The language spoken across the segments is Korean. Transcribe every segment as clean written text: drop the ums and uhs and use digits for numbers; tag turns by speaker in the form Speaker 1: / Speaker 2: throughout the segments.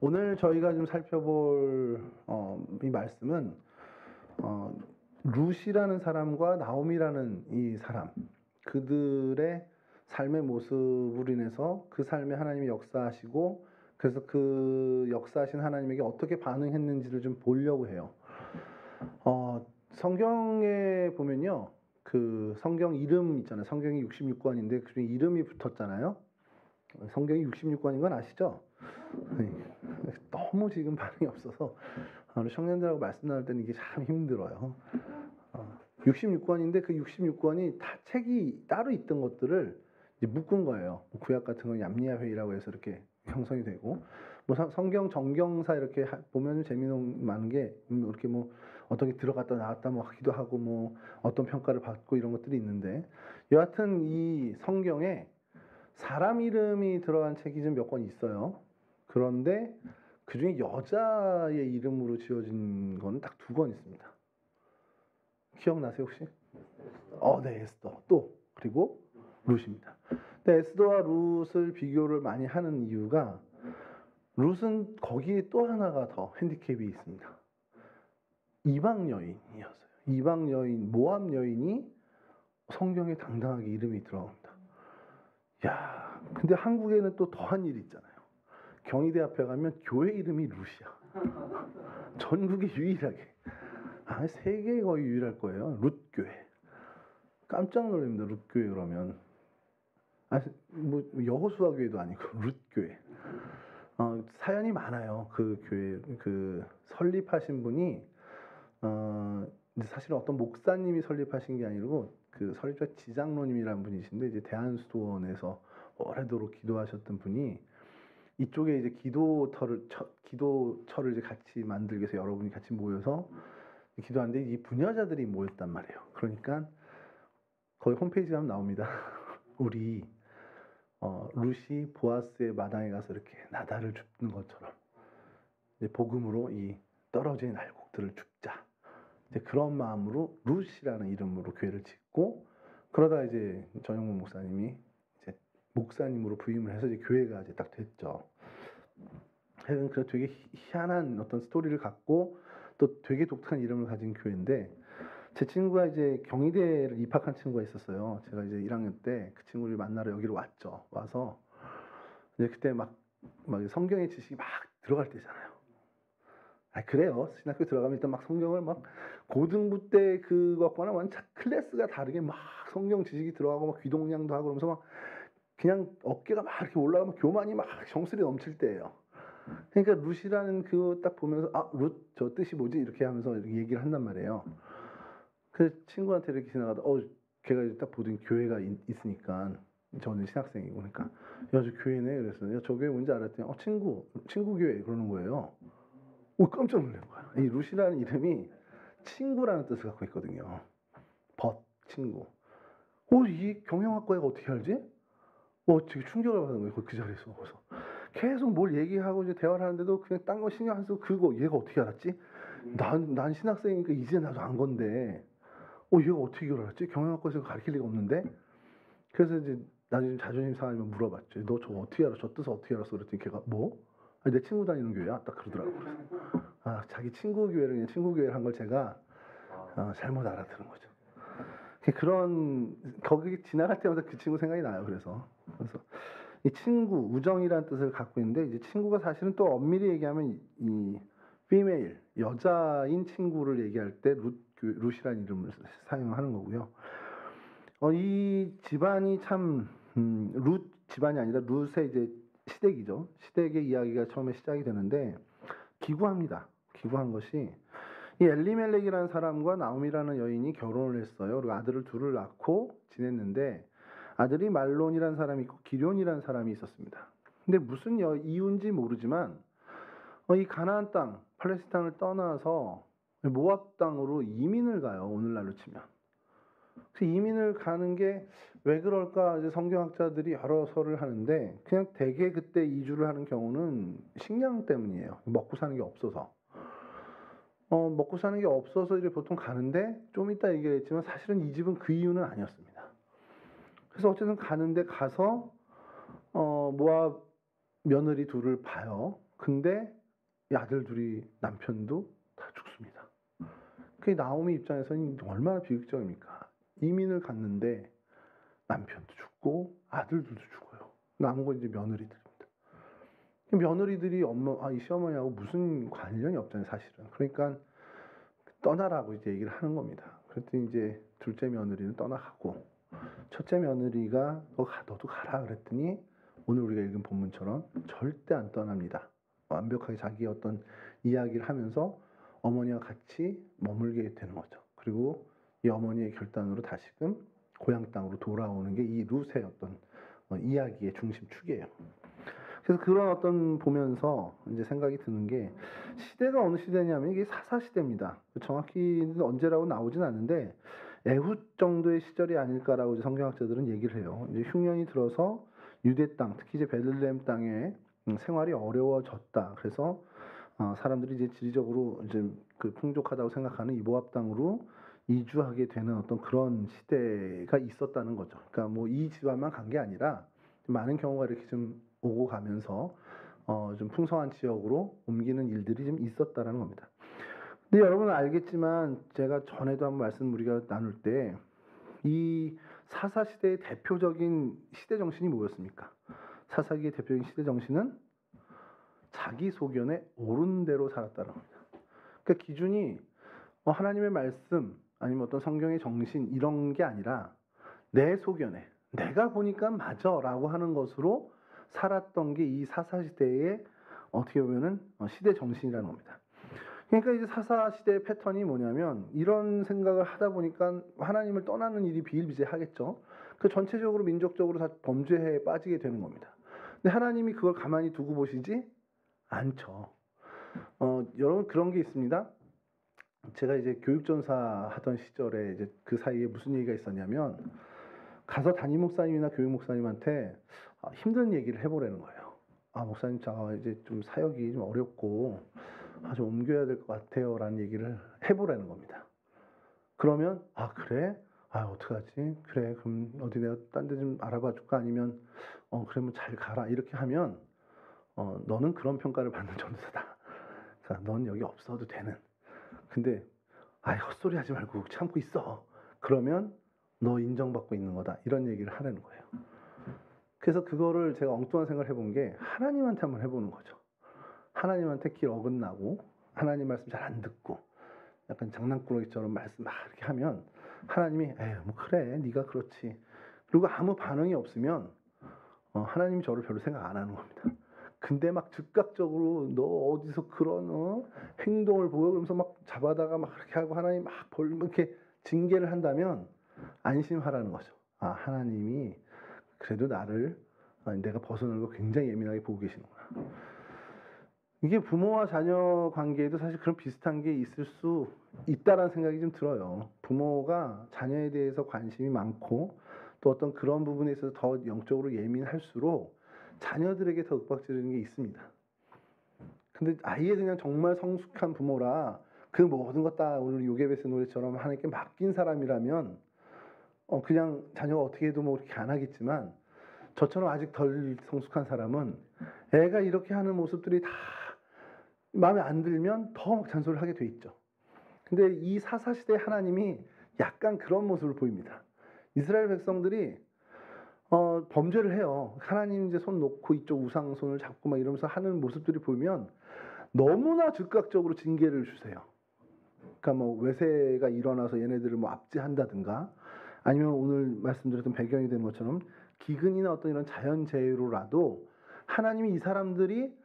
Speaker 1: 오늘 저희가 좀 살펴볼 이 말씀은 룻이라는 사람과 나오미라는 이 사람, 그들의 삶의 모습으로 인해서 그 삶에 하나님이 역사하시고, 그래서 그 역사하신 하나님에게 어떻게 반응했는지를 좀 보려고 해요. 성경에 보면요, 그 성경 이름 있잖아요. 성경이 66권인데 그 중에 이름이 붙었잖아요. 성경이 66권인 건 아시죠? 네. 너무 지금 반응이 없어서 우리 청년들하고 말씀 나눌 때는 이게 참 힘들어요. 66권인데 그 66권이 다 책이 따로 있던 것들을 이제 묶은 거예요. 구약 같은 건 얌리아 회의라고 해서 이렇게 형성이 되고, 뭐 성경 정경사 이렇게 보면 재미는 많은 게 이렇게 뭐 어떤 게 들어갔다 나왔다 뭐 하기도 하고 뭐 어떤 평가를 받고 이런 것들이 있는데, 여하튼 이 성경에 사람 이름이 들어간 책이 좀 몇 권 있어요. 그런데 그 중에 여자의 이름으로 지어진 거는 딱 2권 있습니다. 기억나세요 혹시? 네, 에스더. 또 그리고 룻입니다. 근데 에스더와 룻을 비교를 많이 하는 이유가, 룻은 거기에 또 하나가 더 핸디캡이 있습니다. 이방 여인이었어요. 이방 여인, 모압 여인이 성경에 당당하게 이름이 들어갑니다. 야, 근데 한국에는 또 더한 일이 있잖아요. 경희대 앞에 가면 교회 이름이 룻이야. 전국에 유일하게. 세계에 거의 유일할 거예요. 룻교회. 깜짝 놀랍니다. 룻교회 그러면. 뭐 여호수아 교회도 아니고 룻교회. 사연이 많아요. 그 교회 그 설립하신 분이 사실 어떤 목사님이 설립하신 게 아니고 그 설립자 지장로님이라는 분이신데, 이제 대한수도원에서 오래도록 기도하셨던 분이 이쪽에 이제 기도처를 이제 같이 만들기 위해서 여러분이 같이 모여서 기도하는데, 이 부녀자들이 모였단 말이에요. 그러니까 거기 홈페이지 가면 나옵니다. 우리 룻이 보아스의 마당에 가서 이렇게 나달을 줍는 것처럼 이제 복음으로 이 떨어진 알곡들을 줍자. 이제 그런 마음으로 룻이라는 이름으로 교회를 짓고, 그러다 이제 전영문 목사님이 이제 목사님으로 부임을 해서 이제 교회가 이제 딱 됐죠. 그래서 되게 희한한 어떤 스토리를 갖고 또 되게 독특한 이름을 가진 교회인데, 제 친구가 이제 경희대를 입학한 친구가 있었어요. 제가 이제 1학년 때 그 친구를 만나러 여기로 왔죠. 와서 이제 그때 막 성경의 지식이 막 들어갈 때잖아요. 그래요. 신학교 들어가면 일단 막 성경을 막 고등부 때 그것과는 완전 클래스가 다르게 막 성경 지식이 들어가고 막 귀동냥도 하고 그러면서 막 그냥 어깨가 막 이렇게 올라가면 교만이 막 정수리 넘칠 때예요. 그러니까 룻이라는 그거 딱 보면서 룻 저 뜻이 뭐지? 이렇게 하면서 이렇게 얘기를 한단 말이에요. 그 친구한테 이렇게 지나가다 걔가 딱 보던 교회가 있으니까, 저는 신학생이고, 그러니까 야, 저 교회네. 그래서 야, 저 교회 뭔지 알았더니 친구 교회 그러는 거예요. 깜짝 놀란 거야. 이 룻이라는 이름이 친구라는 뜻을 갖고 있거든요. 친구. 이 경영학과가 어떻게 알지? 되게 충격을 받은 거예요. 그 자리에서. 그래서 계속 뭘 얘기하고 이제 대화를 하는데도 그냥 딴 거 신경 안 쓰고 얘가 어떻게 알았지? 난 신학생이니까 이제 나도 안 건데, 얘가 어떻게 이걸 알았지? 경영학과에서 가르칠 리가 없는데? 그래서 이제 나중에 자존심 상하면 물어봤죠. 너 저거 어떻게 알아? 저 뜻을 어떻게 알았어? 그랬더니 걔가 뭐? 내 친구 다니는 교회야? 딱 그러더라고요. 그래서 자기 친구 교회를 그냥 친구 교회를 한 걸 제가 잘못 알아들은 거죠. 거기 지나갈 때마다 그 친구 생각이 나요. 그래서 이 친구, 우정이라는 뜻을 갖고 있는데, 이제 친구가 사실은 또 엄밀히 얘기하면 이 female, 여자인 친구를 얘기할 때 룻이라는 이름을 사용하는 거고요. 이 집안이 참 룻 집안이 아니라 룻의 이제 시댁이죠. 시댁의 이야기가 처음에 시작이 되는데, 기구합니다. 기구한 것이, 이 엘리멜렉이라는 사람과 나오미라는 여인이 결혼을 했어요. 그리고 아들을 둘을 낳고 지냈는데, 아들이 말론이라는 사람이 있고 기럐이라는 사람이 있었습니다. 근데 무슨 이유인지 모르지만 이 가나안 땅, 팔레스타인 땅을 떠나서 모압 땅으로 이민을 가요. 오늘날로 치면. 그 이민을 가는 게 왜 그럴까? 이제 성경학자들이 여러 설을 하는데, 그냥 대개 그때 이주를 하는 경우는 식량 때문이에요. 먹고 사는 게 없어서. 먹고 사는 게 없어서 이제 보통 가는데, 좀 이따 얘기했지만 사실은 이 집은 그 이유는 아니었습니다. 그래서 어쨌든 가는데, 가서 모압 며느리 둘을 봐요. 근데 이 아들 둘이 남편도 다 죽습니다. 그 나오미 입장에서는 얼마나 비극적입니까? 이민을 갔는데 남편도 죽고 아들들도 죽어요. 남은 건 이제 며느리들입니다. 며느리들이 이 시어머니하고 무슨 관련이 없잖아요, 사실은. 그러니까 떠나라고 이제 얘기를 하는 겁니다. 그랬더니 이제 둘째 며느리는 떠나가고 첫째 며느리가 너도 가라 그랬더니 오늘 우리가 읽은 본문처럼 절대 안 떠납니다. 완벽하게 자기의 어떤 이야기를 하면서 어머니와 같이 머물게 되는 거죠. 그리고 이 어머니의 결단으로 다시금 고향 땅으로 돌아오는 게 이 룻의 어떤 이야기의 중심축이에요. 그래서 그런 어떤 보면서 이제 생각이 드는 게 시대가 어느 시대냐면 이게 사사 시대입니다. 정확히 언제라고 나오진 않는데 에훗 정도의 시절이 아닐까라고 이제 성경학자들은 얘기를 해요. 이제 흉년이 들어서 유대 땅, 특히 이제 베들레헴 땅에 생활이 어려워졌다. 그래서 사람들이 이제 지리적으로 이제 그 풍족하다고 생각하는 이 모압 땅으로 이주하게 되는 어떤 그런 시대가 있었다는 거죠. 그러니까 뭐 이 집안만 간 게 아니라 많은 경우가 이렇게 좀 오고 가면서 좀 풍성한 지역으로 옮기는 일들이 좀 있었다라는 겁니다. 근데 여러분은 알겠지만 제가 전에도 한번 말씀 우리가 나눌 때 이 사사 시대의 대표적인 시대 정신이 뭐였습니까? 사사기의 대표적인 시대 정신은 자기 소견에 옳은 대로 살았다는 겁니다. 그러니까 기준이 하나님의 말씀 아니면 어떤 성경의 정신 이런 게 아니라 내 소견에 내가 보니까 맞아라고 하는 것으로 살았던 게 이 사사 시대의 어떻게 보면은 시대 정신이라는 겁니다. 그러니까 이제 사사 시대의 패턴이 뭐냐면 이런 생각을 하다 보니까 하나님을 떠나는 일이 비일비재하겠죠. 그 전체적으로 민족적으로 다 범죄에 빠지게 되는 겁니다. 근데 하나님이 그걸 가만히 두고 보시지 않죠. 여러분 그런 게 있습니다. 제가 이제 교육전사 하던 시절에 이제 그 사이에 무슨 얘기가 있었냐면 가서 담임 목사님이나 교육 목사님한테 힘든 얘기를 해보라는 거예요. 목사님 저 이제 좀 사역이 좀 어렵고 좀 옮겨야 될 것 같아요라는 얘기를 해보라는 겁니다. 그러면 그래? 어떡하지? 그래 그럼 어디 내가 딴 데 좀 알아봐 줄까? 아니면 그러면 잘 가라 이렇게 하면 너는 그런 평가를 받는 전도사다. 그러니까 넌 여기 없어도 되는. 근데 헛소리 하지 말고 참고 있어. 그러면 너 인정받고 있는 거다. 이런 얘기를 하라는 거예요. 그래서 그거를 제가 엉뚱한 생각을 해본 게 하나님한테 한번 해보는 거죠. 하나님한테 길 어긋나고 하나님 말씀 잘 안 듣고 약간 장난꾸러기처럼 말씀 막 이렇게 하면 하나님이 뭐 그래 네가 그렇지. 그리고 아무 반응이 없으면 하나님이 저를 별로 생각 안 하는 겁니다. 근데 막 즉각적으로 너 어디서 그런 행동을 보여 그러면서 막 잡아다가 막 그렇게 하고 하나님 막 이렇게 징계를 한다면 안심하라는 거죠. 하나님이 그래도 나를 내가 벗어나는 거 굉장히 예민하게 보고 계시는구나. 이게 부모와 자녀 관계에도 사실 그런 비슷한 게 있을 수 있다라는 생각이 좀 들어요. 부모가 자녀에 대해서 관심이 많고 또 어떤 그런 부분에 있어서 더 영적으로 예민할수록 자녀들에게 더 윽박지르는 게 있습니다. 근데 아예 그냥 정말 성숙한 부모라 그 모든 것 다 오늘 요게베스 노래처럼 하나님께 맡긴 사람이라면 그냥 자녀가 어떻게 해도 뭐 그렇게 안 하겠지만 저처럼 아직 덜 성숙한 사람은 애가 이렇게 하는 모습들이 다 마음에 안 들면 더 막 잔소리를 하게 돼 있죠. 근데 이 사사시대 하나님이 약간 그런 모습을 보입니다. 이스라엘 백성들이 범죄를 해요. 하나님 이제 손 놓고 이쪽 우상 손을 잡고 막 이러면서 하는 모습들이 보이면 너무나 즉각적으로 징계를 주세요. 그러니까 뭐 외세가 일어나서 얘네들을 뭐 압제한다든가 아니면 오늘 말씀드렸던 배경이 되는 것처럼 기근이나 어떤 이런 자연재해로라도 하나님이 이 사람들이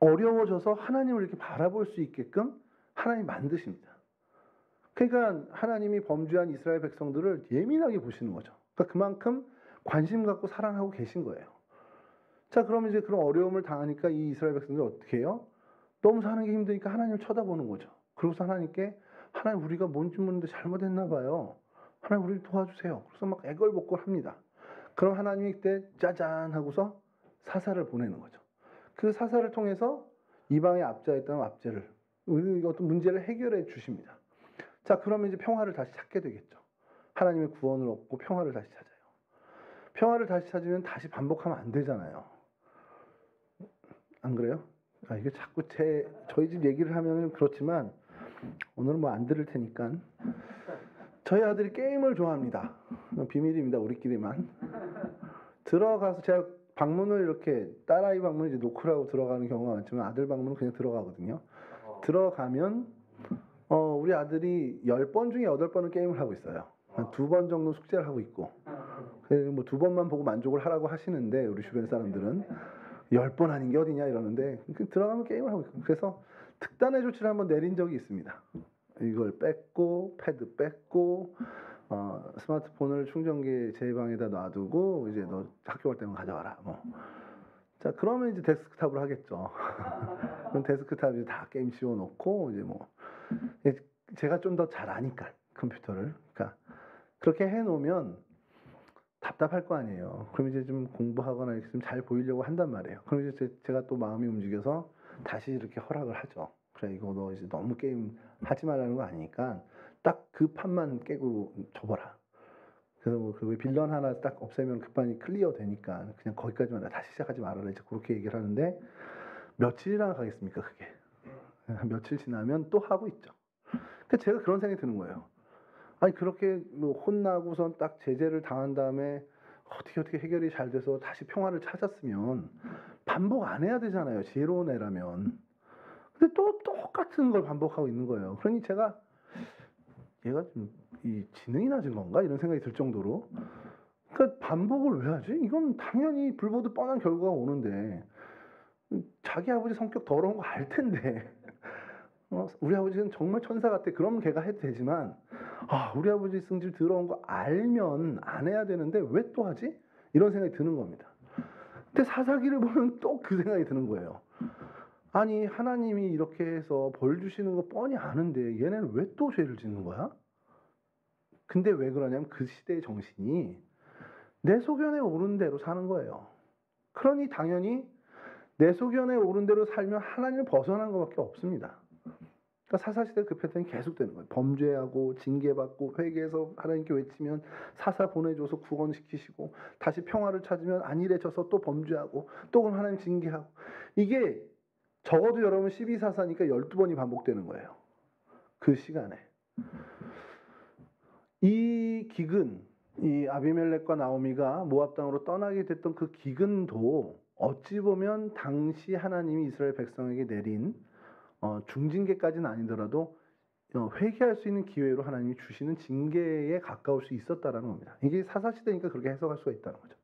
Speaker 1: 어려워져서 하나님을 이렇게 바라볼 수 있게끔 하나님이 만드십니다. 그러니까 하나님이 범죄한 이스라엘 백성들을 예민하게 보시는 거죠. 그러니까 그만큼 관심 갖고 사랑하고 계신 거예요. 자, 그러면 이제 그런 어려움을 당하니까 이 이스라엘 백성들이 어떻게 해요? 너무 사는 게 힘드니까 하나님을 쳐다보는 거죠. 그러고서 하나님께 하나님 우리가 뭔지 모르는데 잘못했나 봐요. 하나님 우리를 도와주세요. 그래서 막 애걸복걸 합니다. 그럼 하나님이 그때 짜잔 하고서 사사를 보내는 거죠. 그 사사를 통해서 이방의 압제했던 압제를 어떤 문제를 해결해 주십니다. 자, 그러면 이제 평화를 다시 찾게 되겠죠. 하나님의 구원을 얻고 평화를 다시 찾아요. 평화를 다시 찾으면 다시 반복하면 안 되잖아요. 안 그래요? 이게 자꾸 저희 집 얘기를 하면은 그렇지만 오늘은 뭐 안 들을 테니까. 저희 아들이 게임을 좋아합니다. 비밀입니다. 우리끼리만. 들어가서 제가 방문을 이렇게 딸아이 방문을 이제 노크를 하고 들어가는 경우가 많지만 아들 방문은 그냥 들어가거든요. 들어가면 우리 아들이 10번 중에 8번은 게임을 하고 있어요. 한 2번 정도 숙제를 하고 있고. 그래서 뭐 2번만 보고 만족을 하라고 하시는데 우리 주변 사람들은 10번 아닌 게 어디냐 이러는데 들어가면 게임을 하고 있고. 그래서 특단의 조치를 한번 내린 적이 있습니다. 이걸 뺐고 패드 뺐고 스마트폰을 충전기 제 방에다 놔두고 이제 너 학교 갈 때만 가져와라. 뭐. 자 그러면 이제 데스크탑으로 하겠죠. 그럼 데스크탑에 다 게임 씌워놓고 이제 뭐 제가 좀 더 잘 아니까 컴퓨터를 그러니까 그렇게 해놓으면 답답할 거 아니에요. 그럼 이제 좀 공부하거나 이렇게 좀 잘 보이려고 한단 말이에요. 그럼 이제 제가 또 마음이 움직여서 다시 이렇게 허락을 하죠. 그래 이거 너 이제 너무 게임 하지 말라는 거 아니니까 딱 그 판만 깨고 줘봐라. 그래서 뭐 그 빌런 하나 딱 없애면 그 판이 클리어 되니까 그냥 거기까지만 다시 시작하지 말아라 이제 그렇게 얘기를 하는데 며칠이나 가겠습니까 그게. 며칠 지나면 또 하고 있죠. 근데 제가 그런 생각이 드는 거예요. 아니 그렇게 뭐 혼나고선 딱 제재를 당한 다음에 어떻게 해결이 잘 돼서 다시 평화를 찾았으면 반복 안 해야 되잖아요. 지혜로운 애라면. 근데 또 똑같은 걸 반복하고 있는 거예요. 그러니 제가 얘가 좀 이 지능이 낮은 건가 이런 생각이 들 정도로 그러니까 반복을 왜 하지? 이건 당연히 불보듯 뻔한 결과가 오는데 자기 아버지 성격 더러운 거 알 텐데 우리 아버지는 정말 천사 같아. 그럼 걔가 해도 되지만 우리 아버지 성질 더러운 거 알면 안 해야 되는데 왜 또 하지? 이런 생각이 드는 겁니다. 근데 사사기를 보면 또 그 생각이 드는 거예요. 아니 하나님이 이렇게 해서 벌 주시는 거 뻔히 아는데 얘네는 왜 또 죄를 짓는 거야? 근데 왜 그러냐면 그 시대의 정신이 내 소견에 오른 대로 사는 거예요. 그러니 당연히 내 소견에 오른 대로 살면 하나님을 벗어난 것밖에 없습니다. 그러니까 사사시대 그 패턴이 계속되는 거예요. 범죄하고 징계받고 회개해서 하나님께 외치면 사사 보내줘서 구원시키시고 다시 평화를 찾으면 안일해져서 또 범죄하고 또 그럼 하나님 징계하고 이게 적어도 여러분 12사사니까 12번이 반복되는 거예요. 그 시간에. 이 기근, 이 아비멜렉과 나오미가 모압 땅으로 떠나게 됐던 그 기근도 어찌 보면 당시 하나님이 이스라엘 백성에게 내린 중징계까지는 아니더라도 회개할 수 있는 기회로 하나님이 주시는 징계에 가까울 수 있었다라는 겁니다. 이게 사사시대니까 그렇게 해석할 수가 있다는 거죠.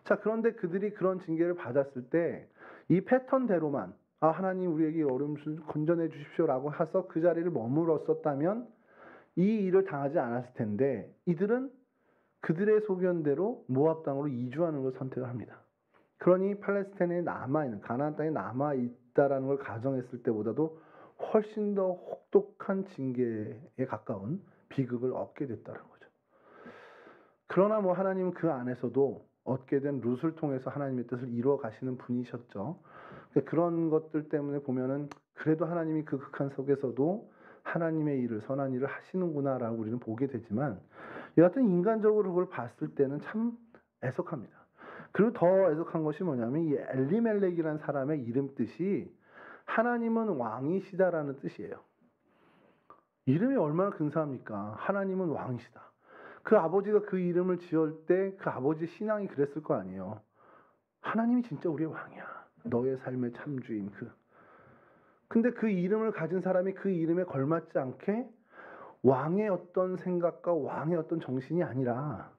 Speaker 1: 자, 그런데 그들이 그런 징계를 받았을 때 이 패턴대로만 하나님 우리에게 어려움 건져내 주십시오라고 해서 그 자리를 머물렀었다면 이 일을 당하지 않았을 텐데 이들은 그들의 소견대로 모압 땅으로 이주하는 걸 선택을 합니다. 그러니 팔레스타인에 남아있는 가나안 땅에 남아있다라는 걸 가정했을 때보다도 훨씬 더 혹독한 징계에 가까운 비극을 얻게 됐다는 거죠. 그러나 뭐 하나님은 그 안에서도 얻게 된 룻을 통해서 하나님의 뜻을 이루어 가시는 분이셨죠. 그런 것들 때문에 보면은 그래도 하나님이 그 극한 속에서도 하나님의 일을 선한 일을 하시는구나라고 우리는 보게 되지만 여하튼 인간적으로 그걸 봤을 때는 참 애석합니다. 그리고 더 애석한 것이 뭐냐면 이 엘리멜렉이라는 사람의 이름 뜻이 하나님은 왕이시다라는 뜻이에요. 이름이 얼마나 근사합니까? 하나님은 왕이시다. 그 아버지가 그 이름을 지을 때 그 아버지 신앙이 그랬을 거 아니에요. 하나님이 진짜 우리의 왕이야. 너의 삶의 참주인 근데 그 이름을 가진 사람이 그 이름에 걸맞지 않게 왕의 어떤 생각과 왕의 어떤 정신이 아니라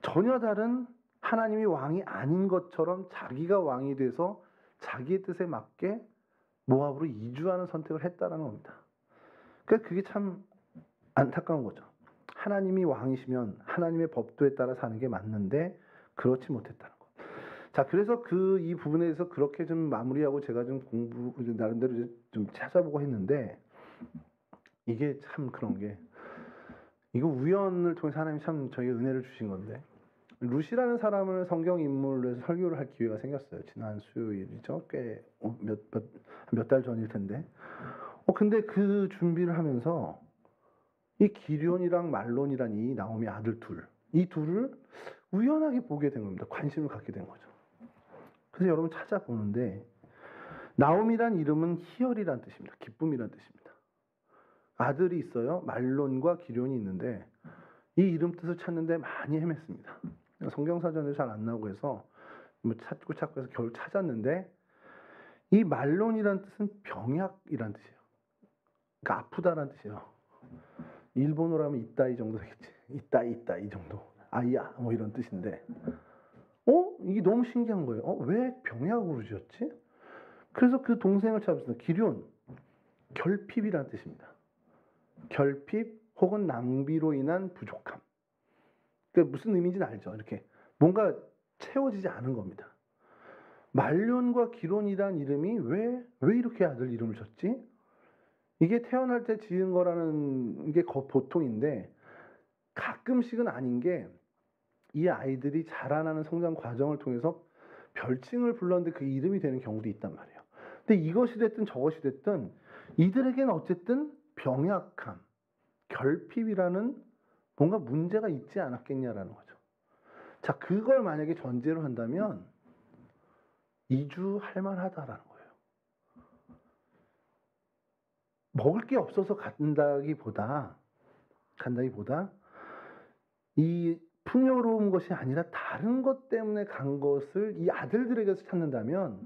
Speaker 1: 전혀 다른 하나님이 왕이 아닌 것처럼 자기가 왕이 돼서 자기의 뜻에 맞게 모압으로 이주하는 선택을 했다라는 겁니다. 그러니까 그게 참 안타까운 거죠. 하나님이 왕이시면 하나님의 법도에 따라 사는 게 맞는데 그렇지 못했다는 거. 자, 그래서 이 부분에 대해서 그렇게 좀 마무리하고 제가 좀 나름대로 좀 찾아보고 했는데 이게 참 그런 게 이거 우연을 통해서 하나님이 참 저에게 은혜를 주신 건데 룻이라는 사람을 성경 인물로 해서 설교를 할 기회가 생겼어요. 지난 수요일이죠. 꽤 몇 달 전일 텐데. 근데 그 준비를 하면서 이 기럝이랑 말론이란 이 나오미 아들 이 둘을 우연하게 보게 된 겁니다. 관심을 갖게 된 거죠. 그래서 여러분 찾아보는데 나오미란 이름은 희열이란 뜻입니다. 기쁨이란 뜻입니다. 아들이 있어요. 말론과 기련이 있는데 이 이름 뜻을 찾는데 많이 헤맸습니다. 성경사전에 잘 안 나오고 해서 뭐 찾고 해서 겨우 찾았는데 이 말론이란 뜻은 병약이란 뜻이에요. 그러니까 아프다란 뜻이에요. 일본어로 하면 있다 이 정도 되겠지. 있다 이 정도. 아이야 뭐 이런 뜻인데 이게 너무 신기한 거예요. 왜 병약으로 지었지? 그래서 그 동생을 찾았습니다. 기련, 결핍이란 뜻입니다. 결핍 혹은 낭비로 인한 부족함. 그러니까 무슨 의미인지는 알죠. 이렇게 뭔가 채워지지 않은 겁니다. 말론과 기론이란 이름이 왜 이렇게 아들 이름을 줬지? 이게 태어날 때 지은 거라는 게 보통인데 가끔씩은 아닌 게 이 아이들이 자라나는 성장 과정을 통해서 별칭을 불렀는데 그 이름이 되는 경우도 있단 말이에요. 근데 이것이 됐든 저것이 됐든 이들에게는 어쨌든 병약함, 결핍이라는 뭔가 문제가 있지 않았겠냐라는 거죠. 자, 그걸 만약에 전제로 한다면 이주할 만하다라는 거예요. 먹을 게 없어서 간다기보다 이 풍요로운 것이 아니라 다른 것 때문에 간 것을 이 아들들에게서 찾는다면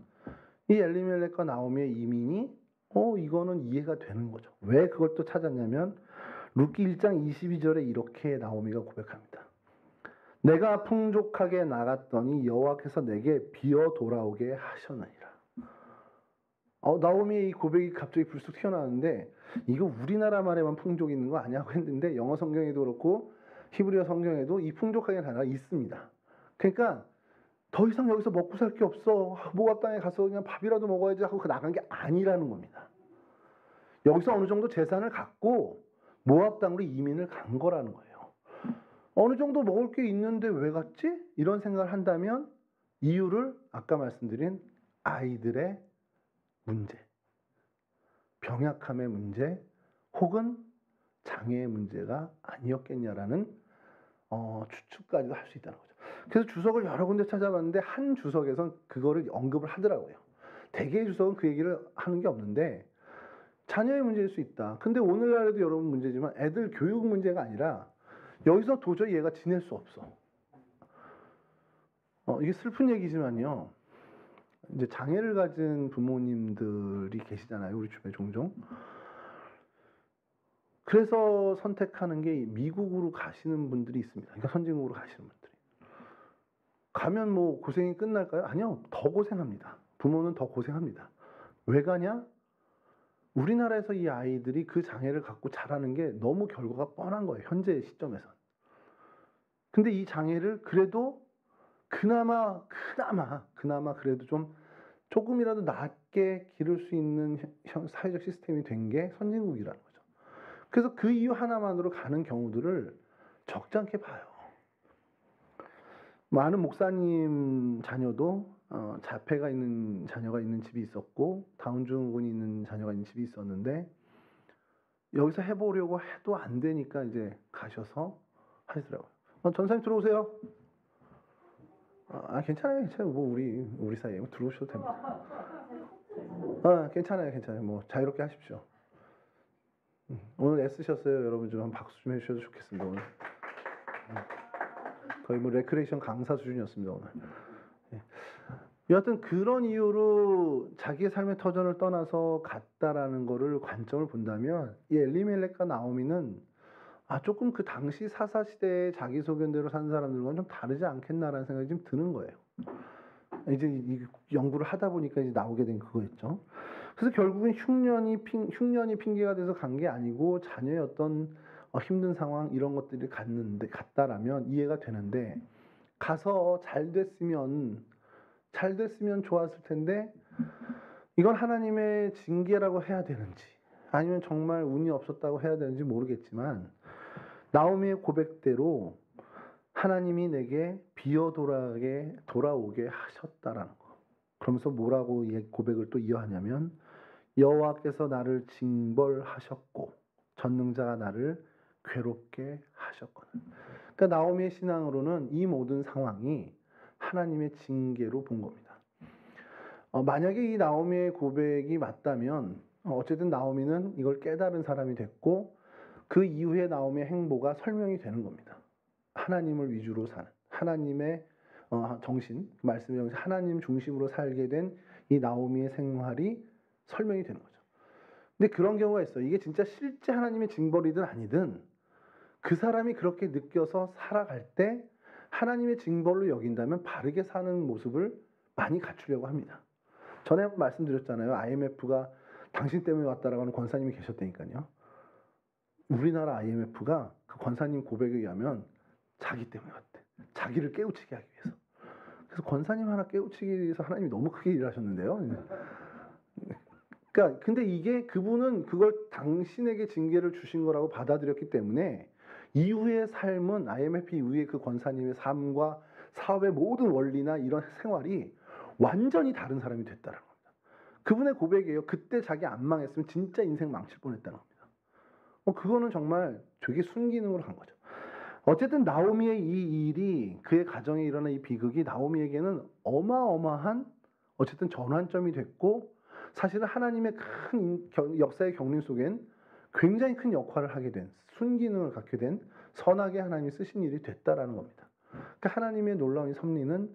Speaker 1: 이 엘리멜렉과 나오미의 이민이 이거는 이해가 되는 거죠. 왜 그걸 또 찾았냐면 룻기 1장 22절에 이렇게 나오미가 고백합니다. 내가 풍족하게 나갔더니 여호와께서 내게 비어 돌아오게 하셨느니라. 나오미의 이 고백이 갑자기 불쑥 튀어나왔는데 이거 우리나라 말에만 풍족이 있는 거 아니냐고 했는데 영어 성경에도 그렇고 히브리어 성경에도 이 풍족하게 단어가 있습니다. 그러니까 더 이상 여기서 먹고 살 게 없어. 모압 땅에 가서 그냥 밥이라도 먹어야지 하고 나간 게 아니라는 겁니다. 여기서 어느 정도 재산을 갖고 모압 땅으로 이민을 간 거라는 거예요. 어느 정도 먹을 게 있는데 왜 갔지? 이런 생각을 한다면 이유를 아까 말씀드린 아이들의 문제, 병약함의 문제, 혹은 장애의 문제가 아니었겠냐라는 추측까지도 할 수 있다는 거죠. 그래서 주석을 여러 군데 찾아봤는데 한 주석에선 그거를 언급을 하더라고요. 대개의 주석은 그 얘기를 하는 게 없는데 자녀의 문제일 수 있다. 근데 오늘날에도 여러분 문제지만 애들 교육 문제가 아니라 여기서 도저히 얘가 지낼 수 없어. 이게 슬픈 얘기지만요. 이제 장애를 가진 부모님들이 계시잖아요. 우리 주변에 종종. 그래서 선택하는 게 미국으로 가시는 분들이 있습니다. 그러니까 선진국으로 가시는 분들이. 가면 뭐 고생이 끝날까요? 아니요. 더 고생합니다. 부모는 더 고생합니다. 왜 가냐? 우리나라에서 이 아이들이 그 장애를 갖고 자라는 게 너무 결과가 뻔한 거예요. 현재 시점에선. 근데 이 장애를 그래도 그나마 그래도 좀 조금이라도 낮게 기를 수 있는 사회적 시스템이 된 게 선진국이라는 거죠. 그래서 그 이유 하나만으로 가는 경우들을 적지 않게 봐요. 많은 목사님 자녀도 자폐가 있는 자녀가 있는 집이 있었고 다운 증후군이 있는 자녀가 있는 집이 있었는데 여기서 해보려고 해도 안 되니까 이제 가셔서 하시더라고요. 전사님 들어오세요. 괜찮아요. 뭐 우리 사이에 들어오셔도 됩니다. 괜찮아요. 뭐 자유롭게 하십시오. 오늘 애쓰셨어요. 여러분 좀 한번 박수 좀 해주셔도 좋겠습니다. 오늘 거의 뭐 레크레이션 강사 수준이었습니다. 오늘. 여하튼 그런 이유로 자기의 삶의 터전을 떠나서 갔다라는 거를 관점을 본다면 이 엘리멜렉과 나오미는 조금 그 당시 사사시대에 자기 소견대로 산 사람들과는 좀 다르지 않겠나라는 생각이 좀 드는 거예요. 이제 이 연구를 하다 보니까 이제 나오게 된 그거였죠. 그래서 결국은 흉년이 핑계가 돼서 간 게 아니고 자녀의 어떤 힘든 상황 이런 것들이 갔다라면 이해가 되는데 가서 잘 됐으면 좋았을 텐데 이건 하나님의 징계라고 해야 되는지 아니면 정말 운이 없었다고 해야 되는지 모르겠지만 나오미의 고백대로 하나님이 내게 비어 돌아오게 하셨다라는 거. 그러면서 뭐라고 고백을 또 이어하냐면 여호와께서 나를 징벌하셨고 전능자가 나를 괴롭게 하셨거든. 그러니까 나오미의 신앙으로는 이 모든 상황이 하나님의 징계로 본 겁니다. 만약에 이 나오미의 고백이 맞다면 어쨌든 나오미는 이걸 깨달은 사람이 됐고 그 이후에 나오미의 행보가 설명이 되는 겁니다. 하나님을 위주로 사는 하나님의 정신, 말씀의 정신, 하나님 중심으로 살게 된 이 나오미의 생활이 설명이 되는 거죠. 근데 그런 경우가 있어요. 이게 진짜 실제 하나님의 징벌이든 아니든 그 사람이 그렇게 느껴서 살아갈 때 하나님의 징벌로 여긴다면 바르게 사는 모습을 많이 갖추려고 합니다. 전에 말씀드렸잖아요. IMF가 당신 때문에 왔다라고 하는 권사님이 계셨다니까요. 우리나라 IMF가 그 권사님 고백에 의하면 자기 때문에 왔대. 자기를 깨우치게 하기 위해서. 그래서 권사님 하나 깨우치기 위해서 하나님이 너무 크게 일하셨는데요. 그러니까 근데 이게 그분은 그걸 당신에게 징계를 주신 거라고 받아들였기 때문에 이후의 삶은 IMF 이후에 그 권사님의 삶과 사업의 모든 원리나 이런 생활이 완전히 다른 사람이 됐다는 겁니다. 그분의 고백이에요. 그때 자기 안 망했으면 진짜 인생 망칠 뻔했다는 겁니다. 그거는 정말 되게 순기능으로 한 거죠. 어쨌든 나오미의 이 일이 그의 가정에 일어난 이 비극이 나오미에게는 어마어마한 어쨌든 전환점이 됐고 사실은 하나님의 큰 역사의 경륜 속엔 굉장히 큰 역할을 하게 된 순기능을 갖게 된 선하게 하나님이 쓰신 일이 됐다라는 겁니다. 그러니까 하나님의 놀라운 이 섭리는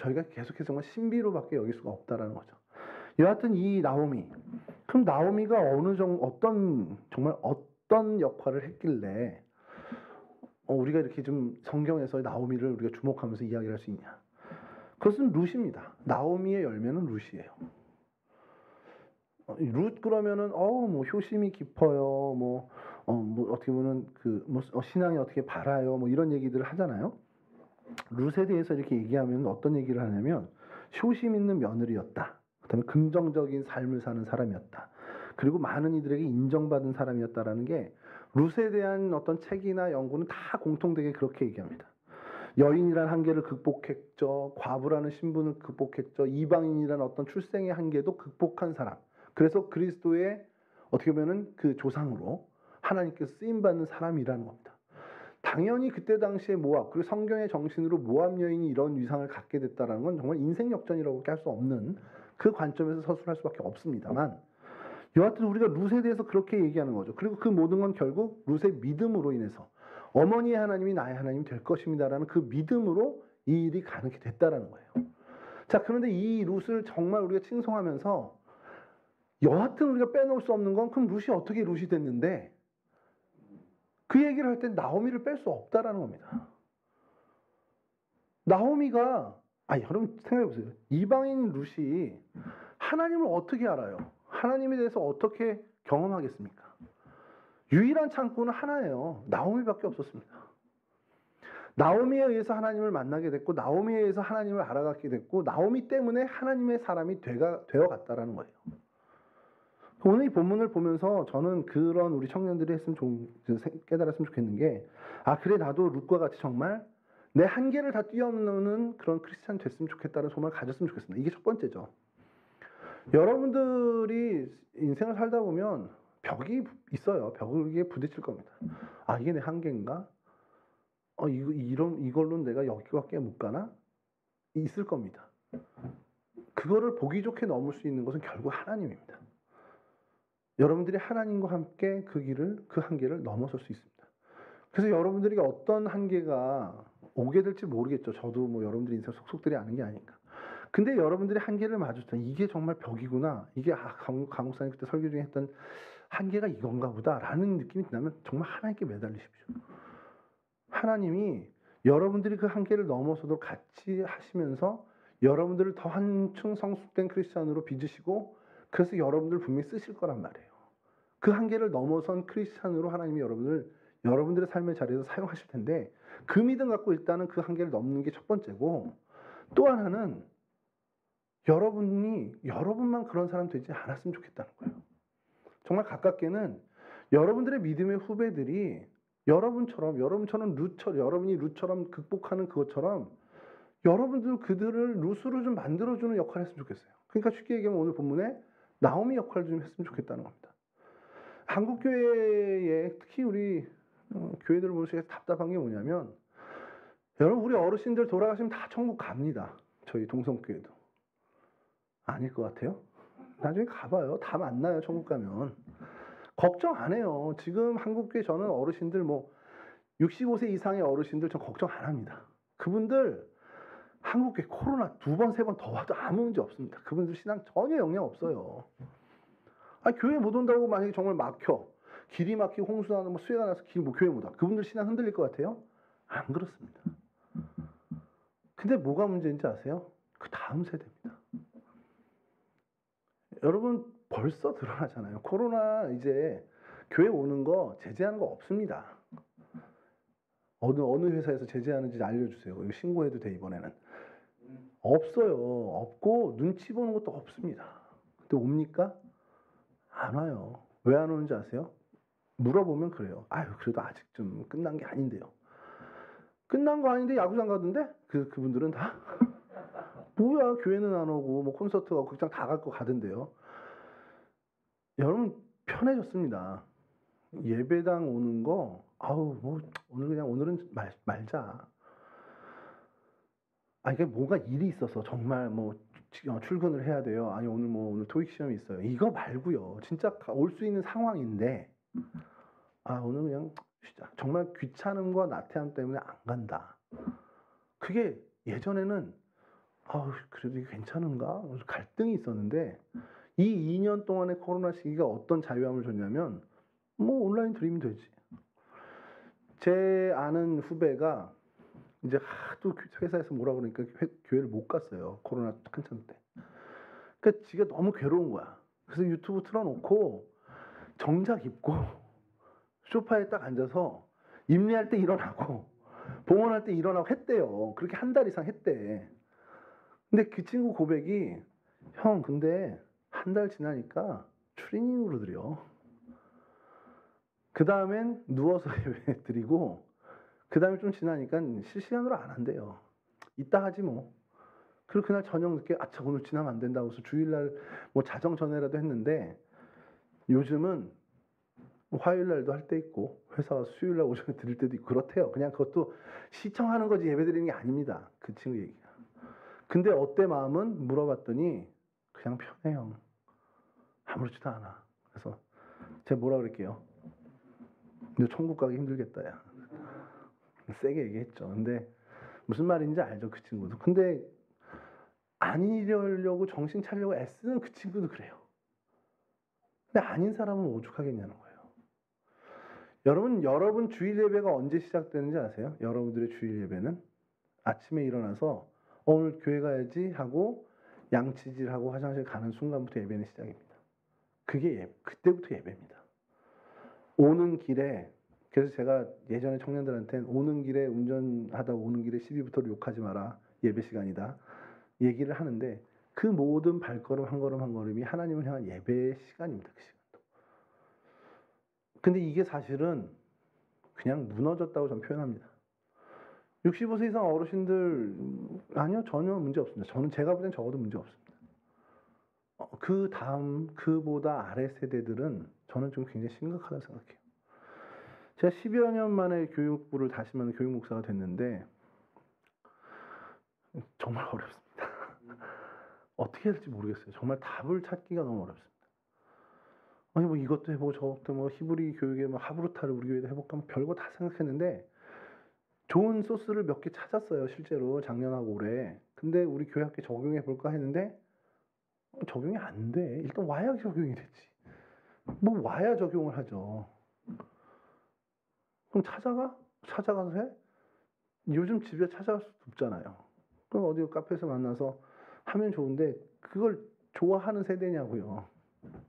Speaker 1: 저희가 계속해서 정말 신비로밖에 여길 수가 없다라는 거죠. 여하튼 이 나오미, 그럼 나오미가 정말 어떤 역할을 했길래 우리가 이렇게 좀 성경에서 나오미를 우리가 주목하면서 이야기를 할 수 있냐? 그것은 룻입니다. 나오미의 열매는 룻이에요. 룻 그러면은 뭐 효심이 깊어요. 뭐 어떻게 보면 신앙이 어떻게 바라요. 뭐 이런 얘기들을 하잖아요. 룻에 대해서 이렇게 얘기하면 어떤 얘기를 하냐면 효심 있는 며느리였다. 그다음에 긍정적인 삶을 사는 사람이었다. 그리고 많은 이들에게 인정받은 사람이었다라는 게 룻에 대한 어떤 책이나 연구는 다 공통되게 그렇게 얘기합니다. 여인이라는 한계를 극복했죠. 과부라는 신분을 극복했죠. 이방인이라는 어떤 출생의 한계도 극복한 사람. 그래서 그리스도의 어떻게 보면은 그 조상으로 하나님께서 쓰임받는 사람이라는 겁니다. 당연히 그때 당시에 모압, 그리고 성경의 정신으로 모압 여인이 이런 위상을 갖게 됐다는 건 정말 인생 역전이라고 할 수 없는 그 관점에서 서술할 수밖에 없습니다만 여하튼 우리가 룻에 대해서 그렇게 얘기하는 거죠. 그리고 그 모든 건 결국 룻의 믿음으로 인해서 어머니의 하나님이 나의 하나님이 될 것입니다라는 그 믿음으로 이 일이 가능하게 됐다라는 거예요. 자, 그런데 이 룻을 정말 우리가 칭송하면서 여하튼 우리가 빼놓을 수 없는 건 그럼 룻이 어떻게 룻이 됐는데 그 얘기를 할 때 나오미를 뺄 수 없다라는 겁니다. 나오미가 여러분 생각해 보세요. 이방인 룻이 하나님을 어떻게 알아요? 하나님에 대해서 어떻게 경험하겠습니까? 유일한 창구는 하나예요. 나오미밖에 없었습니다. 나오미에 의해서 하나님을 만나게 됐고 나오미에 의해서 하나님을 알아가게 됐고 나오미 때문에 하나님의 사람이 되어갔다라는 거예요. 오늘 이 본문을 보면서 저는 그런 우리 청년들이 깨달았으면 좋겠는 게 그래 나도 룻과 같이 정말 내 한계를 다 뛰어넘는 그런 크리스찬 됐으면 좋겠다는 소망을 가졌으면 좋겠습니다. 이게 첫 번째죠. 여러분들이 인생을 살다 보면 벽이 있어요. 벽에 부딪힐 겁니다. 이게 내 한계인가? 이걸로 내가 여기밖에 못 가나? 있을 겁니다. 그거를 보기 좋게 넘을 수 있는 것은 결국 하나님입니다. 여러분들이 하나님과 함께 그 한계를 넘어설 수 있습니다. 그래서 여러분들이 어떤 한계가 오게 될지 모르겠죠. 저도 뭐 여러분들 인생 속속들이 아는 게 아니까. 근데 여러분들이 한계를 마주쳤다. 이게 정말 벽이구나. 이게 강목사님 그때 설교 중에 했던 한계가 이건가 보다라는 느낌이 든다면 정말 하나님께 매달리십시오. 하나님이 여러분들이 그 한계를 넘어서도 같이 하시면서 여러분들을 더 한층 성숙된 크리스찬으로 빚으시고 그래서 여러분들 분명히 쓰실 거란 말이에요. 그 한계를 넘어선 크리스찬으로 하나님이 여러분들의 삶의 자리에서 사용하실 텐데 그 믿음 갖고 일단은 그 한계를 넘는 게 첫 번째고 또 하나는 여러분만 그런 사람 되지 않았으면 좋겠다는 거예요. 정말 가깝게는 여러분들의 믿음의 후배들이 여러분이 룻처럼 극복하는 그것처럼 그들을 룻으로 좀 만들어주는 역할을 했으면 좋겠어요. 그러니까 쉽게 얘기하면 오늘 본문에 나오미 역할을 좀 했으면 좋겠다는 겁니다. 한국 교회에 특히 우리 교회들을 보면서 답답한 게 뭐냐면 여러분 우리 어르신들 돌아가시면 다 천국 갑니다. 저희 동성교회도. 아닐 것 같아요? 나중에 가봐요. 다 만나요, 천국 가면. 걱정 안 해요. 지금 한국계 저는 어르신들 65세 이상의 어르신들 전 걱정 안 합니다. 그분들 한국계 코로나 2번, 3번 더 와도 아무 문제 없습니다. 그분들 신앙 전혀 영향 없어요. 교회 못 온다고 만약에 정말 막혀. 길이 막히고 홍수나 수해가 나서 교회 못 와. 그분들 신앙 흔들릴 것 같아요? 안 그렇습니다. 근데 뭐가 문제인지 아세요? 그 다음 세대입니다. 여러분 벌써 드러나잖아요. 코로나 이제 교회 오는 거 제재하는 거 없습니다. 어느 회사에서 제재하는지 알려주세요. 이거 신고해도 돼 이번에는. 없어요. 없고 눈치 보는 것도 없습니다. 근데 옵니까? 안 와요. 왜 안 오는지 아세요? 물어보면 그래요. 그래도 아직 좀 끝난 게 아닌데요. 끝난 거 아닌데 야구장 가던데? 그분들은 다 뭐야 교회는 안 오고 콘서트 가고 극장 다 갈 거 가던데요. 여러분 편해졌습니다. 예배당 오는 거 오늘은 말자. 이게 뭐가 일이 있어서 정말 출근을 해야 돼요. 오늘 토익 시험이 있어요. 이거 말고요. 진짜 올 수 있는 상황인데 오늘 그냥 진짜 정말 귀찮음과 나태함 때문에 안 간다. 그게 예전에는 그래도 이게 괜찮은가? 갈등이 있었는데 이 2년 동안의 코로나 시기가 어떤 자유함을 줬냐면 온라인 드리면 되지. 제 아는 후배가 이제 하도 회사에서 뭐라 그러니까 교회를 못 갔어요. 코로나 한참 때. 그러니까 지가 너무 괴로운 거야. 그래서 유튜브 틀어놓고 정작 입고 소파에 딱 앉아서 임례할 때 일어나고 봉헌할 때 일어나고 했대요. 그렇게 한 달 이상 했대. 근데 그 친구 고백이 형 근데 한 달 지나니까 추리닝으로 드려. 그 다음엔 누워서 예배 드리고 그 다음에 좀 지나니까 실시간으로 안 한대요. 이따 하지 뭐. 그리고 그날 저녁 늦게 오늘 지나면 안 된다고 해서 주일날 자정 전에라도 했는데 요즘은 화요일날도 할 때 있고 회사가 수요일날 오전에 드릴 때도 있고 그렇대요. 그냥 그것도 시청하는 거지 예배 드리는 게 아닙니다. 그 친구 얘기가. 근데 어때 마음은? 물어봤더니 그냥 편해요. 아무렇지도 않아. 그래서 제가 뭐라 그럴게요. 근데 천국 가기 힘들겠다 야. 세게 얘기했죠. 근데 무슨 말인지 알죠 그 친구도. 근데 안 이러려고 정신 차리려고 애쓰는 그 친구도 그래요. 근데 아닌 사람은 오죽하겠냐는 거예요. 여러분 주일 예배가 언제 시작되는지 아세요? 여러분들의 주일 예배는 아침에 일어나서 오늘 교회 가야지 하고 양치질하고 화장실 가는 순간부터 예배는 시작입니다. 그때부터 예배입니다. 오는 길에 그래서 제가 예전에 청년들한테는 오는 길에 운전하다 오는 길에 시비부터를 욕하지 마라. 예배 시간이다. 얘기를 하는데 그 모든 발걸음 한 걸음 한 걸음이 하나님을 향한 예배의 시간입니다. 그 시간도. 근데 이게 사실은 그냥 무너졌다고 저는 표현합니다. 65세 이상 어르신들 아니요 전혀 문제 없습니다. 저는 제가 볼 땐 적어도 문제 없습니다. 그 다음 그보다 아래 세대들은 저는 좀 굉장히 심각하다고 생각해요. 제가 10여 년 만에 교육부를 다시만 교육 목사가 됐는데 정말 어렵습니다. 어떻게 해야 될지 모르겠어요. 정말 답을 찾기가 너무 어렵습니다. 이것도 해보고 저것도 히브리 교육에 하브루타를 우리 교회도 해볼까 별거 다 생각했는데 좋은 소스를 몇 개 찾았어요. 실제로 작년하고 올해. 근데 우리 교회 학교에 적용해 볼까 했는데 적용이 안 돼. 일단 와야 적용이 되지. 와야 적용을 하죠. 그럼 찾아가서 해? 요즘 집에 찾아갈 수도 없잖아요. 그럼 어디 카페에서 만나서 하면 좋은데 그걸 좋아하는 세대냐고요.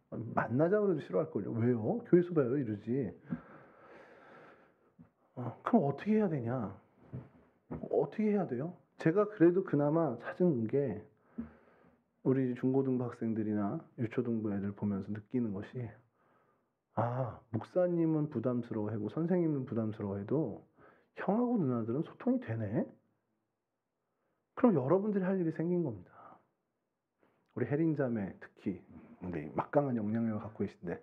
Speaker 1: 만나자 그래도 싫어할걸요. 왜요? 교회에서 봐요 이러지. 그럼 어떻게 해야 되냐? 어떻게 해야 돼요? 제가 그래도 그나마 찾은 게 우리 중고등부 학생들이나 유초등부 애들 보면서 느끼는 것이 목사님은 부담스러워하고 선생님은 부담스러워해도 형하고 누나들은 소통이 되네? 그럼 여러분들이 할 일이 생긴 겁니다. 우리 혜린자매 특히 막강한 영향력을 갖고 계신데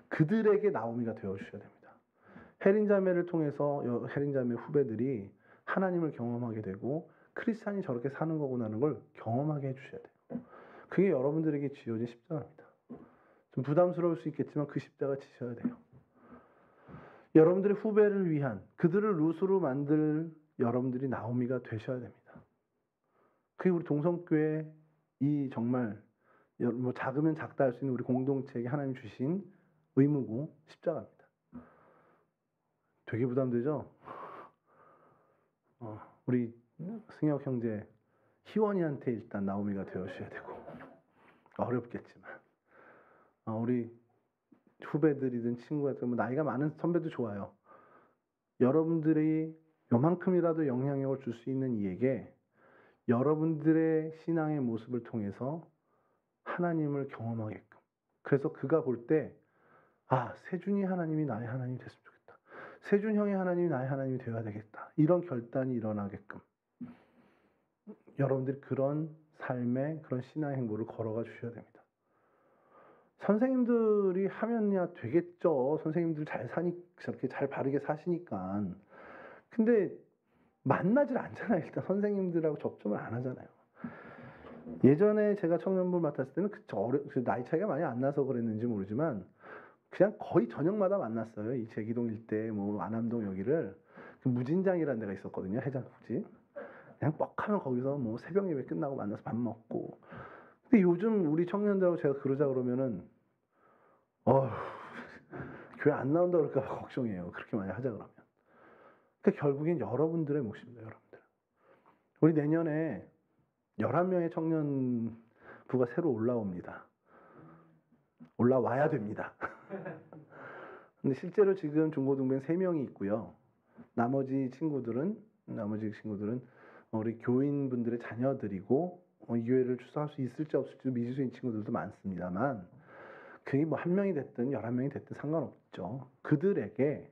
Speaker 1: 그들에게 나오미가 되어주셔야 됩니다. 혜린자매를 통해서 혜린자매 후배들이 하나님을 경험하게 되고 크리스찬이 저렇게 사는 거구나라는 걸 경험하게 해주셔야 돼요. 그게 여러분들에게 지어진 십자가입니다. 좀 부담스러울 수 있겠지만 그 십자가 지셔야 돼요. 여러분들의 후배를 위한, 그들을 룻으로 만들 여러분들이 나오미가 되셔야 됩니다. 그게 우리 동성교회 이 정말 뭐 작으면 작다 할 수 있는 우리 공동체에게 하나님 주신 의무고 십자가입니다. 되게 부담되죠? 우리 승혁 형제 희원이한테 일단 나오미가 되어주셔야 되고, 어렵겠지만 우리 후배들이든 친구들, 뭐 나이가 많은 선배도 좋아요. 여러분들이 요만큼이라도 영향력을 줄 수 있는 이에게 여러분들의 신앙의 모습을 통해서 하나님을 경험하게끔, 그래서 그가 볼 때 세준이 하나님이 나의 하나님이 됐으면 좋겠다, 세준 형의 하나님이 나의 하나님이 되어야 되겠다, 이런 결단이 일어나게끔 여러분들이 그런 삶의 그런 신앙의 행보를 걸어가 주셔야 됩니다. 선생님들이 하면야 되겠죠. 선생님들 저렇게 잘 바르게 사시니까. 근데 만나질 않잖아요. 일단 선생님들하고 접점을 안 하잖아요. 예전에 제가 청년부를 맡았을 때는 그 나이 차이가 많이 안 나서 그랬는지 모르지만 그냥 거의 저녁마다 만났어요. 이 제기동 일대, 뭐 안암동 여기를 그 무진장이라는 데가 있었거든요. 해장국집. 그냥 뻑하면 거기서 뭐 새벽 예배 끝나고 만나서 밥 먹고. 근데 요즘 우리 청년들하고 제가 그러자 그러면은 교회 안 나온다 그럴까 봐 걱정이에요. 그렇게 많이 하자 그러면. 그러니까 결국엔 여러분들의 몫입니다. 여러분들. 우리 내년에 11명의 청년부가 새로 올라옵니다. 올라와야 됩니다. 근데 실제로 지금 중고등부엔 3명이 있고요. 나머지 친구들은 우리 교인분들의 자녀들이고 이 교회를 출석할 수 있을지 없을지 미지수인 친구들도 많습니다만, 그게 뭐 1명이 됐든 11명이 됐든 상관없죠. 그들에게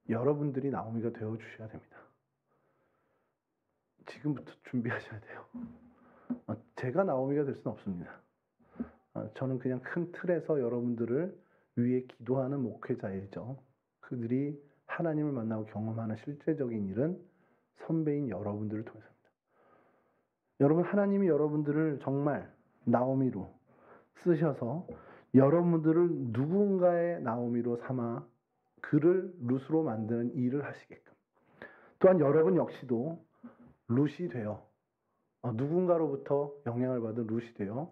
Speaker 1: 여러분들이 나오미가 되어 주셔야 됩니다. 지금부터 준비하셔야 돼요. 제가 나오미가 될 수는 없습니다. 저는 그냥 큰 틀에서 여러분들을 위해 기도하는 목회자이죠. 그들이 하나님을 만나고 경험하는 실제적인 일은 선배인 여러분들을 통해서입니다. 여러분, 하나님이 여러분들을 정말 나오미로 쓰셔서 여러분들을 누군가의 나오미로 삼아 그를 룻으로 만드는 일을 하시게끔, 또한 여러분 역시도 룻이 되어 누군가로부터 영향을 받은 룻이 되어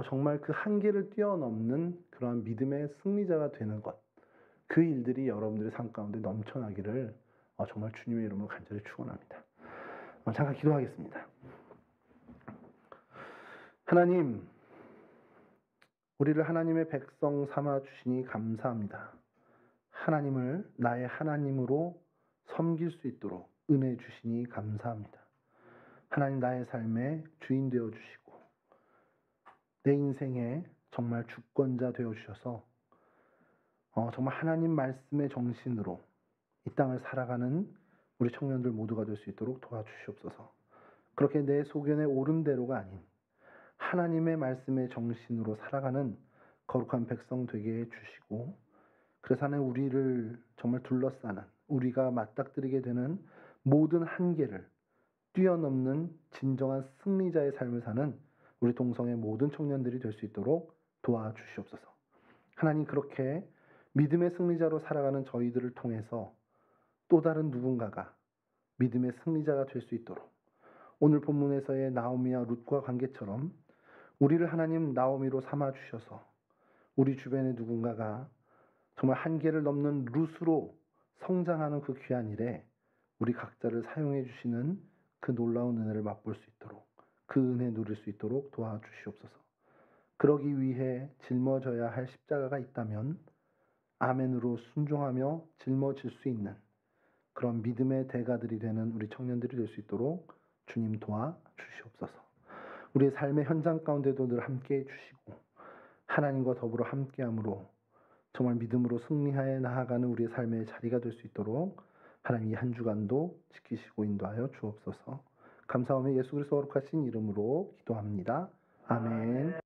Speaker 1: 정말 그 한계를 뛰어넘는 그러한 믿음의 승리자가 되는 것, 그 일들이 여러분들의 삶 가운데 넘쳐나기를 정말 주님의 이름으로 간절히 축원합니다. 잠깐 기도하겠습니다. 하나님, 우리를 하나님의 백성 삼아 주시니 감사합니다. 하나님을 나의 하나님으로 섬길 수 있도록 은혜 주시니 감사합니다. 하나님, 나의 삶의 주인 되어 주시고 내 인생의 정말 주권자 되어 주셔서 정말 하나님 말씀의 정신으로 이 땅을 살아가는 우리 청년들 모두가 될 수 있도록 도와주시옵소서. 그렇게 내 소견에 옳은 대로가 아닌 하나님의 말씀의 정신으로 살아가는 거룩한 백성 되게 해주시고, 그래서 하나님 우리를 정말 둘러싸는, 우리가 맞닥뜨리게 되는 모든 한계를 뛰어넘는 진정한 승리자의 삶을 사는 우리 동성의 모든 청년들이 될 수 있도록 도와주시옵소서. 하나님, 그렇게 믿음의 승리자로 살아가는 저희들을 통해서 또 다른 누군가가 믿음의 승리자가 될 수 있도록 오늘 본문에서의 나오미와 룻과 관계처럼 우리를 하나님 나오미로 삼아 주셔서 우리 주변의 누군가가 정말 한계를 넘는 룻으로 성장하는 그 귀한 일에 우리 각자를 사용해 주시는 그 놀라운 은혜를 맛볼 수 있도록, 그 은혜 누릴 수 있도록 도와주시옵소서. 그러기 위해 짊어져야 할 십자가가 있다면 아멘으로 순종하며 짊어질 수 있는 그런 믿음의 대가들이 되는 우리 청년들이 될 수 있도록 주님 도와주시옵소서. 우리의 삶의 현장 가운데도 늘 함께해 주시고 하나님과 더불어 함께함으로 정말 믿음으로 승리하여 나아가는 우리의 삶의 자리가 될 수 있도록 하나님 이 한 주간도 지키시고 인도하여 주옵소서. 감사하며 예수 그리스도 거룩하신 이름으로 기도합니다. 아멘.